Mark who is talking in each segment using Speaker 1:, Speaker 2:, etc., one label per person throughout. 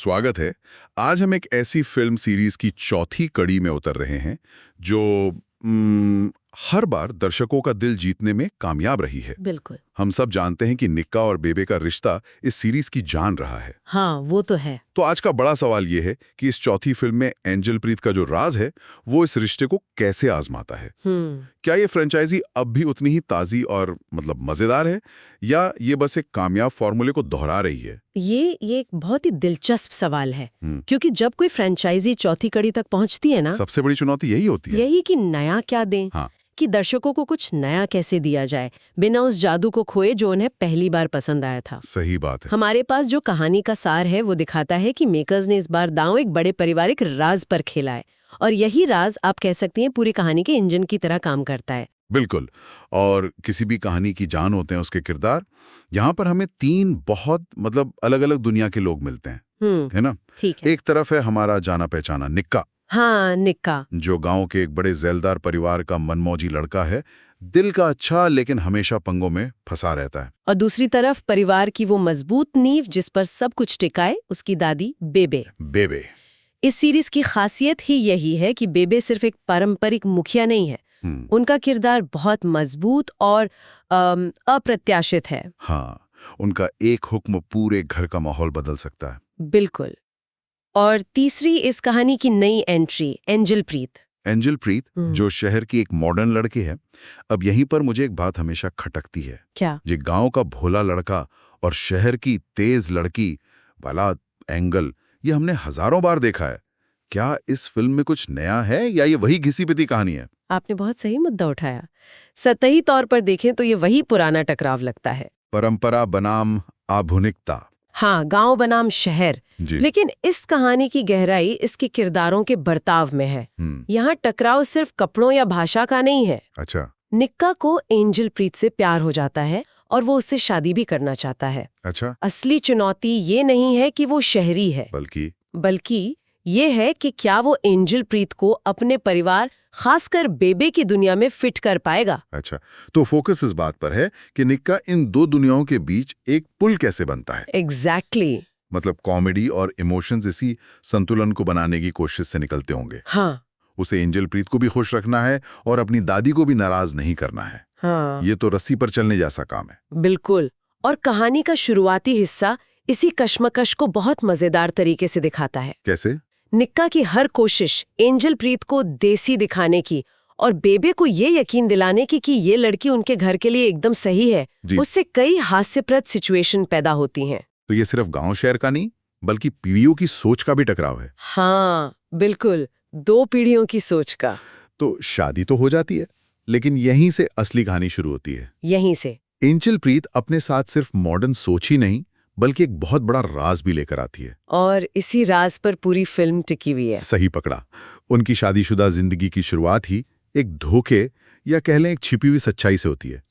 Speaker 1: स्वागत है। आज हम एक ऐसी फिल्म सीरीज की चौथी कड़ी में उतर रहे हैं जो हर बार दर्शकों का दिल जीतने में कामयाब रही है।
Speaker 2: बिल्कुल।
Speaker 1: हम सब जानते हैं कि निक्का और बेबे का रिश्ता इस सीरीज की जान रहा है।
Speaker 2: हाँ, वो तो है।
Speaker 1: तो आज का बड़ा सवाल ये है कि इस चौथी फिल्म में एंजल प्रीत का जो राज है वो इस रिश्ते को कैसे आजमाता है। क्या ये फ्रेंचाइजी अब भी उतनी ही ताजी और मजेदार है या ये बस एक कामयाब फॉर्मूले को दोहरा रही है?
Speaker 2: ये एक बहुत ही दिलचस्प सवाल है, क्योंकि जब कोई फ्रेंचाइजी चौथी कड़ी तक पहुंचती है ना,
Speaker 1: सबसे बड़ी चुनौती यही होती है।
Speaker 2: यही कि नया क्या दें।
Speaker 1: हाँ।
Speaker 2: कि दर्शकों को कुछ नया कैसे दिया जाए बिना उस जादू को खोए जो उन्हें पहली बार पसंद आया था।
Speaker 1: सही बात है।
Speaker 2: हमारे पास जो कहानी का सार है वो दिखाता है कि मेकर्स ने इस बार दांव एक बड़े पारिवारिक राज पर खेला है, और यही राज आप कह सकती हैं पूरी कहानी के इंजन की तरह काम करता है।
Speaker 1: बिल्कुल। और किसी भी कहानी की जान होते हैं उसके किरदार। यहाँ पर हमें तीन बहुत अलग अलग दुनिया के लोग मिलते हैं, है ना?
Speaker 2: ठीक है।
Speaker 1: एक तरफ है हमारा जाना पहचाना निक्का।
Speaker 2: हाँ, निक्का
Speaker 1: जो गांव के एक बड़े जेलदार परिवार का मनमौजी लड़का है, दिल का अच्छा लेकिन हमेशा पंगों में फंसा रहता है।
Speaker 2: और दूसरी तरफ परिवार की वो मजबूत नींव जिस पर सब कुछ टिकाए, उसकी दादी बेबे।
Speaker 1: बेबे।
Speaker 2: इस सीरीज की खासियत ही यही है कि बेबे सिर्फ एक पारंपरिक मुखिया नहीं है। उनका किरदार बहुत मजबूत और अप्रत्याशित है।
Speaker 1: हाँ, उनका एक हुक्म पूरे घर का माहौल बदल सकता है।
Speaker 2: बिल्कुल। और तीसरी इस कहानी की नई एंट्री एंजल प्रीत।
Speaker 1: एंजल प्रीत जो शहर की एक मॉडर्न लड़की है। अब यहीं पर मुझे एक बात हमेशा खटकती है।
Speaker 2: क्या?
Speaker 1: जो गांव का भोला लड़का और शहर की तेज लड़की वाला एंगल, ये हमने हजारों बार देखा है। क्या इस फिल्म में कुछ नया है या ये वही घिसी पिटी कहानी है?
Speaker 2: आपने बहुत सही मुद्दा उठाया। सतही तौर पर देखें तो ये वही पुराना टकराव लगता है।
Speaker 1: परंपरा बनाम आधुनिकता।
Speaker 2: हाँ, गांव बनाम शहर। लेकिन इस कहानी की गहराई इसके किरदारों के बर्ताव में है। यहाँ टकराव सिर्फ कपड़ों या भाषा का नहीं है।
Speaker 1: अच्छा।
Speaker 2: निक्का को एंजल प्रीत से प्यार हो जाता है और वो उससे शादी भी करना चाहता है।
Speaker 1: अच्छा।
Speaker 2: असली चुनौती ये नहीं है कि वो शहरी है, बल्कि ये है कि क्या वो एंजल प्रीत को अपने परिवार, खासकर बेबे की दुनिया में फिट कर पाएगा।
Speaker 1: अच्छा, तो फोकस इस बात पर है कि निक्का इन दो दुनियाओं के बीच एक पुल कैसे बनता है।
Speaker 2: एग्जैक्टली।
Speaker 1: कॉमेडी और इमोशंस इसी संतुलन को बनाने की कोशिश से निकलते होंगे।
Speaker 2: हाँ।
Speaker 1: उसे एंजल प्रीत को भी खुश रखना है और अपनी दादी को भी नाराज नहीं करना है।
Speaker 2: हाँ।
Speaker 1: ये तो रस्सी पर चलने जैसा काम है।
Speaker 2: बिल्कुल। और कहानी का शुरुआती हिस्सा इसी कश्मकश को बहुत मजेदार तरीके से दिखाता है।
Speaker 1: कैसे?
Speaker 2: निक्का की हर कोशिश एंजल प्रीत को देसी दिखाने की और बेबे को ये यकीन दिलाने की कि ये लड़की उनके घर के लिए एकदम सही है, उससे कई हास्यप्रद सिचुएशन पैदा होती हैं।
Speaker 1: तो ये सिर्फ गांव शहर का नहीं बल्कि पीढ़ियों की सोच का भी टकराव है।
Speaker 2: हाँ, बिल्कुल, दो पीढ़ियों की सोच का।
Speaker 1: तो शादी तो हो जाती है, लेकिन यहीं से असली कहानी शुरू होती है।
Speaker 2: यहीं से
Speaker 1: एंजल प्रीत अपने साथ सिर्फ मॉडर्न सोच ही नहीं बल्कि एक बहुत बड़ा राज भी लेकर आती है। और
Speaker 2: इसी राज पर पूरी फिल्म टिकी हुई है।
Speaker 1: सही पकड़ा। उनकी शादीशुदा जिंदगी की शुरुआत ही एक धोखे या कह लें एक छिपी हुई सच्चाई से होती है।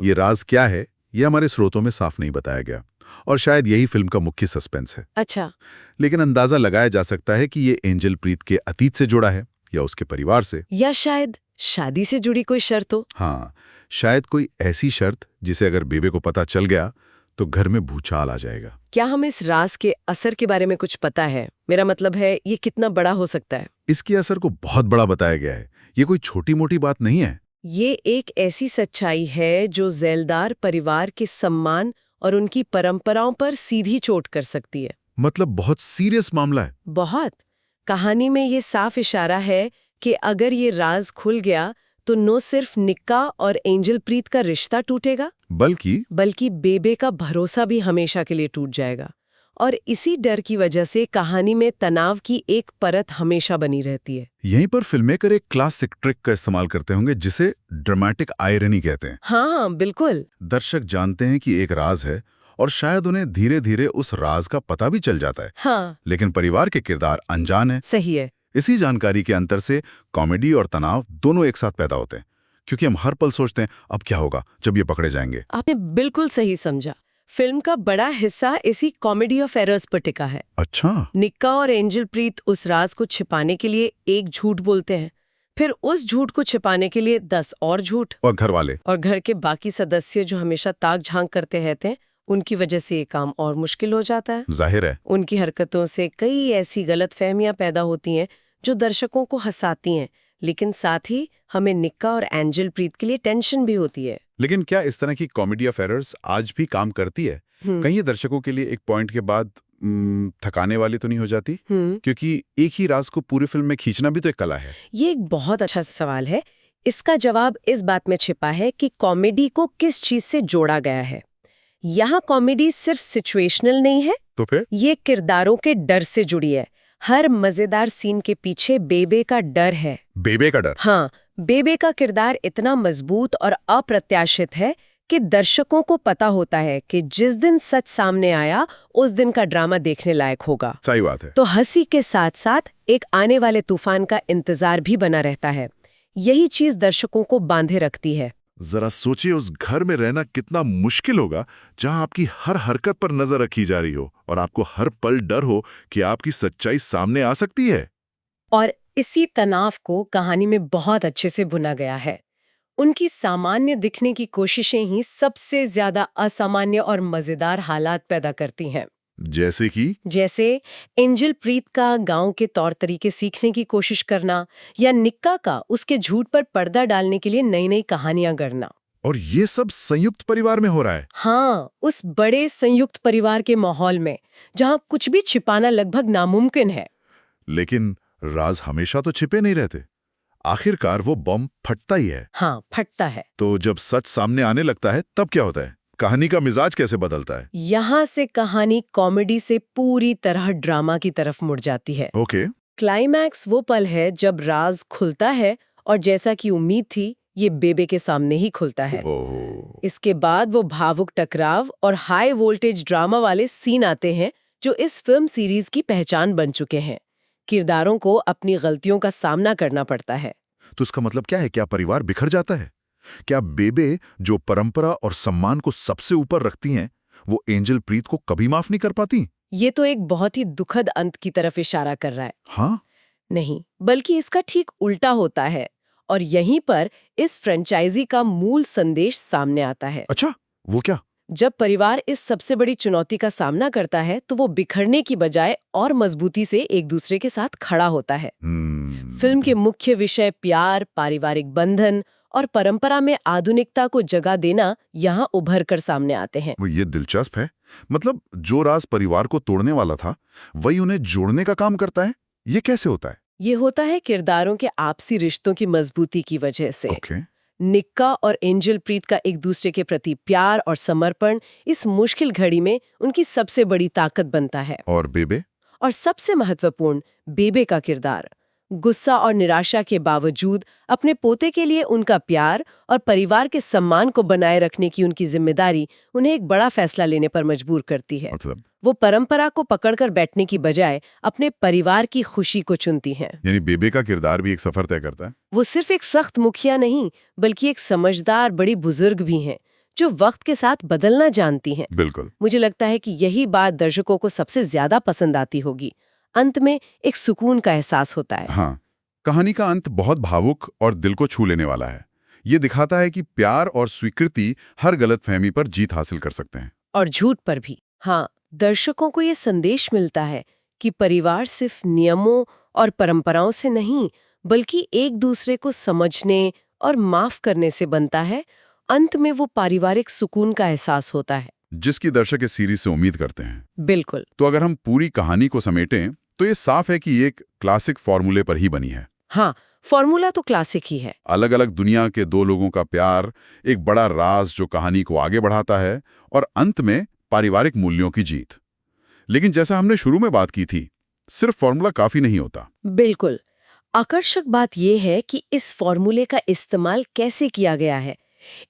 Speaker 1: ये राज क्या है ये हमारे स्रोतों में साफ नहीं बताया गया, और शायद यही फिल्म का मुख्य सस्पेंस है।
Speaker 2: अच्छा।
Speaker 1: लेकिन अंदाजा लगाया जा सकता है कि ये एंजल प्रीत के अतीत से जुड़ा है या उसके परिवार से,
Speaker 2: या शायद शादी से जुड़ी कोई शर्त हो।
Speaker 1: हाँ, शायद कोई ऐसी शर्त जिसे अगर बेबे को पता चल गया तो घर में भूचाल आ जाएगा।
Speaker 2: क्या हमें इस राज के असर के बारे में कुछ पता है? मेरा मतलब है ये कितना बड़ा हो सकता है?
Speaker 1: इसके असर को बहुत बड़ा बताया गया है। ये कोई छोटी मोटी बात नहीं है।
Speaker 2: ये एक ऐसी सच्चाई है जो जेलदार परिवार के सम्मान और उनकी परंपराओं पर सीधी चोट कर सकती है।
Speaker 1: बहुत सीरियस मामला है।
Speaker 2: बहुत। कहानी में ये साफ इशारा है कि अगर ये राज खुल गया तो न सिर्फ निक्का और एंजल प्रीत का रिश्ता टूटेगा, बल्कि बेबे का भरोसा भी हमेशा के लिए टूट जाएगा। और इसी डर की वजह से कहानी में तनाव की एक परत हमेशा बनी रहती है।
Speaker 1: यहीं पर फिल्ममेकर एक क्लासिक ट्रिक का इस्तेमाल करते होंगे जिसे ड्रामेटिक आयरनी कहते हैं।
Speaker 2: हाँ, बिल्कुल।
Speaker 1: दर्शक जानते हैं कि एक राज है और शायद उन्हें धीरे धीरे उस राज का पता भी चल जाता है।
Speaker 2: हाँ।
Speaker 1: लेकिन परिवार के किरदार अनजान है।
Speaker 2: सही है।
Speaker 1: इसी जानकारी के अंतर से कॉमेडी और तनाव दोनों एक साथ पैदा होते हैं, क्योंकि हम हर पल सोचते हैं अब क्या होगा जब ये पकड़े जाएंगे।
Speaker 2: आपने बिल्कुल सही समझा। फिल्म का बड़ा हिस्सा इसी कॉमेडी ऑफ एरर्स पर टिका है।
Speaker 1: अच्छा।
Speaker 2: निक्का और एंजल प्रीत उस राज को छिपाने के लिए एक झूठ बोलते हैं, फिर उस झूठ को छिपाने के लिए 10 और झूठ,
Speaker 1: और घर वाले
Speaker 2: और घर के बाकी सदस्य जो हमेशा ताक झांक करते रहते हैं उनकी वजह से ये काम और मुश्किल हो जाता है।
Speaker 1: जाहिर है।
Speaker 2: उनकी हरकतों से कई ऐसी गलतफहमियां पैदा होती हैं जो दर्शकों को हंसाती हैं, लेकिन साथ ही हमें निक्का और एंजल प्रीत के लिए टेंशन भी होती है।
Speaker 1: लेकिन क्या इस तरह की कॉमेडी ऑफ एरर्स आज भी काम करती है? कहीं ये दर्शकों के लिए एक पॉइंट के बाद थकाने वाली तो नहीं हो जाती? क्योंकि एक ही राज को पूरी फिल्म में खींचना भी तो एक कला है।
Speaker 2: ये एक बहुत अच्छा सवाल है। इसका जवाब इस बात में छिपा है कि कॉमेडी को किस चीज से जोड़ा गया है। यहाँ कॉमेडी सिर्फ सिचुएशनल नहीं है,
Speaker 1: तो फिर
Speaker 2: ये किरदारों के डर से जुड़ी है। हर मजेदार सीन के पीछे बेबे का डर है।
Speaker 1: बेबे का डर?
Speaker 2: हाँ, बेबे का किरदार इतना मजबूत और अप्रत्याशित है कि दर्शकों को पता होता है कि जिस दिन सच सामने आया उस दिन का ड्रामा देखने लायक होगा।
Speaker 1: सही बात है।
Speaker 2: तो हंसी के साथ साथ एक आने वाले तूफान का इंतजार भी बना रहता है। यही चीज दर्शकों को बांधे रखती है।
Speaker 3: जरा सोचिए, उस घर में रहना कितना मुश्किल होगा जहां आपकी हर हरकत पर नजर रखी जा रही हो और आपको हर पल डर हो कि आपकी सच्चाई सामने आ सकती है।
Speaker 2: और इसी तनाव को कहानी में बहुत अच्छे से बुना गया है। उनकी सामान्य दिखने की कोशिशें ही सबसे ज्यादा असामान्य और मजेदार हालात पैदा करती हैं।
Speaker 3: जैसे
Speaker 2: एंजल प्रीत का गांव के तौर तरीके सीखने की कोशिश करना, या निक्का का उसके झूठ पर पर्दा डालने के लिए नई नई कहानियां गढ़ना।
Speaker 3: और ये सब संयुक्त परिवार में हो रहा है।
Speaker 2: हाँ, उस बड़े संयुक्त परिवार के माहौल में जहां कुछ भी छिपाना लगभग नामुमकिन है।
Speaker 3: लेकिन राज हमेशा तो छिपे नहीं रहते। आखिरकार वो बम फटता ही है।
Speaker 2: हाँ, फटता है।
Speaker 3: तो जब सच सामने आने लगता है तब क्या होता है? कहानी का मिजाज कैसे बदलता है?
Speaker 2: यहाँ से कहानी कॉमेडी से पूरी तरह ड्रामा की तरफ मुड़ जाती है।
Speaker 3: ओके।
Speaker 2: क्लाइमैक्स वो पल है जब राज खुलता है और जैसा कि उम्मीद थी, ये बेबे के सामने ही खुलता है। इसके बाद वो भावुक टकराव और हाई वोल्टेज ड्रामा वाले सीन आते हैं जो इस फिल्म सीरीज की पहचान बन चुके हैं। किरदारों को अपनी गलतियों का सामना करना पड़ता है।
Speaker 3: तो इसका मतलब क्या है? क्या परिवार बिखर जाता है? क्या बेबे, जो परंपरा और सम्मान को सबसे ऊपर रखती हैं, वो एंजल प्रीत को कभी माफ नहीं कर पाती?
Speaker 2: ये तो एक बहुत ही दुखद अंत की तरफ इशारा कर रहा है।
Speaker 3: हाँ?
Speaker 2: नहीं, बल्कि इसका ठीक उल्टा होता है। और यहीं पर इस फ्रेंचाइजी का मूल संदेश सामने आता है।
Speaker 3: अच्छा, वो क्या?
Speaker 2: जब परिवार इस सबसे बड़ी चुनौती का सामना करता है तो वो बिखरने की बजाय और मजबूती से एक दूसरे के साथ खड़ा होता है। फिल्म के मुख्य विषय प्यार, पारिवारिक बंधन और परंपरा में आधुनिकता को जगह देना यहाँ उभर कर सामने आते हैं।
Speaker 3: वो ये दिलचस्प है। मतलब जो राज परिवार को तोड़ने वाला था, वही उन्हें जोड़ने का काम करता है। ये कैसे होता है?
Speaker 2: ये होता है किरदारों के आपसी रिश्तों की मजबूती की वजह से।
Speaker 3: ओके।
Speaker 2: निक्का और एंजल प्रीत का एक दूसरे के प्रति प्यार और समर्पण इस मुश्किल घड़ी में उनकी सबसे बड़ी ताकत बनता है।
Speaker 3: और बेबे?
Speaker 2: और सबसे महत्वपूर्ण, बेबे का किरदार गुस्सा और निराशा के बावजूद अपने पोते के लिए उनका प्यार और परिवार के सम्मान को बनाए रखने की उनकी जिम्मेदारी उन्हें एक बड़ा फैसला लेने पर मजबूर करती है।
Speaker 3: मतलब?
Speaker 2: वो परंपरा को पकड़कर बैठने की बजाय अपने परिवार की खुशी को चुनती हैं।
Speaker 3: यानी बेबे का किरदार भी एक सफर तय करता है।
Speaker 2: वो सिर्फ एक सख्त मुखिया नहीं, बल्कि एक समझदार बड़ी बुजुर्ग भी हैं, जो वक्त के साथ बदलना जानती हैं।
Speaker 3: बिल्कुल।
Speaker 2: मुझे लगता है कि यही बात दर्शकों को सबसे ज्यादा पसंद आती होगी। अंत में एक सुकून का एहसास होता है।
Speaker 1: हाँ, कहानी का अंत बहुत भावुक और दिल को छू लेने वाला है। ये दिखाता है कि प्यार और स्वीकृति हर गलतफहमी पर जीत हासिल कर सकते हैं।
Speaker 2: और झूठ पर भी। हाँ, दर्शकों को ये संदेश मिलता है कि परिवार सिर्फ नियमों और परंपराओं से नहीं, बल्कि एक दूसरे को समझने और माफ करने से बनता है। अंत में वो पारिवारिक सुकून का एहसास होता है,
Speaker 1: जिसकी दर्शक इस सीरीज से उम्मीद करते हैं।
Speaker 2: बिल्कुल।
Speaker 1: तो अगर हम पूरी कहानी को समेटें तो ये साफ है कि ये एक क्लासिक फॉर्मूले पर ही बनी है।
Speaker 2: हाँ, फॉर्मूला तो क्लासिक ही है।
Speaker 1: अलग अलग दुनिया के दो लोगों का प्यार, एक बड़ा राज जो कहानी को आगे बढ़ाता है, और अंत में पारिवारिक मूल्यों की जीत। लेकिन जैसा हमने शुरू में बात की थी, सिर्फ फॉर्मूला काफी नहीं होता।
Speaker 2: बिल्कुल। आकर्षक बात यह है कि इस फॉर्मूले का इस्तेमाल कैसे किया गया है।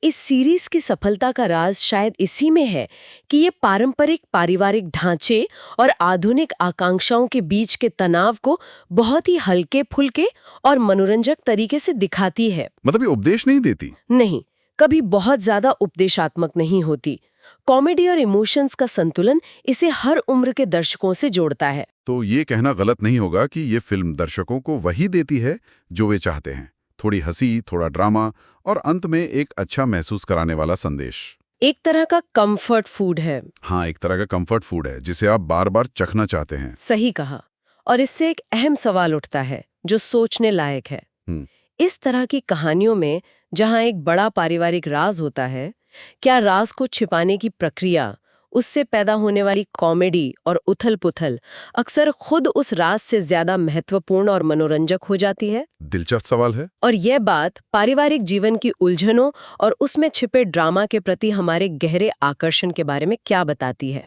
Speaker 2: इस सीरीज की सफलता का राज शायद इसी में है कि ये पारंपरिक पारिवारिक ढांचे और आधुनिक आकांक्षाओं के बीच के तनाव को बहुत ही हल्के फुल्के और मनोरंजक तरीके से दिखाती है।
Speaker 1: मतलब ये उपदेश नहीं देती?
Speaker 2: नहीं, कभी बहुत ज्यादा उपदेशात्मक नहीं होती। कॉमेडी और इमोशंस का संतुलन इसे हर उम्र के दर्शकों से जोड़ता है।
Speaker 1: तो ये कहना गलत नहीं होगा कि ये फिल्म दर्शकों को वही देती है जो वे चाहते हैं। थोड़ी हंसी, थोड़ा ड्रामा और अंत में एक अच्छा महसूस कराने वाला संदेश।
Speaker 2: एक तरह का कंफर्ट फूड है।
Speaker 1: हाँ, एक तरह का कंफर्ट फूड है जिसे आप बार बार चखना चाहते हैं।
Speaker 2: सही कहा। और इससे एक अहम सवाल उठता है जो सोचने लायक है। इस तरह की कहानियों में जहां एक बड़ा पारिवारिक राज होता है, क्या राज को छिपाने की प्रक्रिया, उससे पैदा होने वाली कॉमेडी और उथल-पुथल अक्सर खुद उस राज से ज्यादा महत्वपूर्ण और मनोरंजक हो जाती है?
Speaker 1: दिलचस्प सवाल है।
Speaker 2: और यह बात पारिवारिक जीवन की उलझनों और उसमें छिपे ड्रामा के प्रति हमारे गहरे आकर्षण के बारे में क्या बताती है?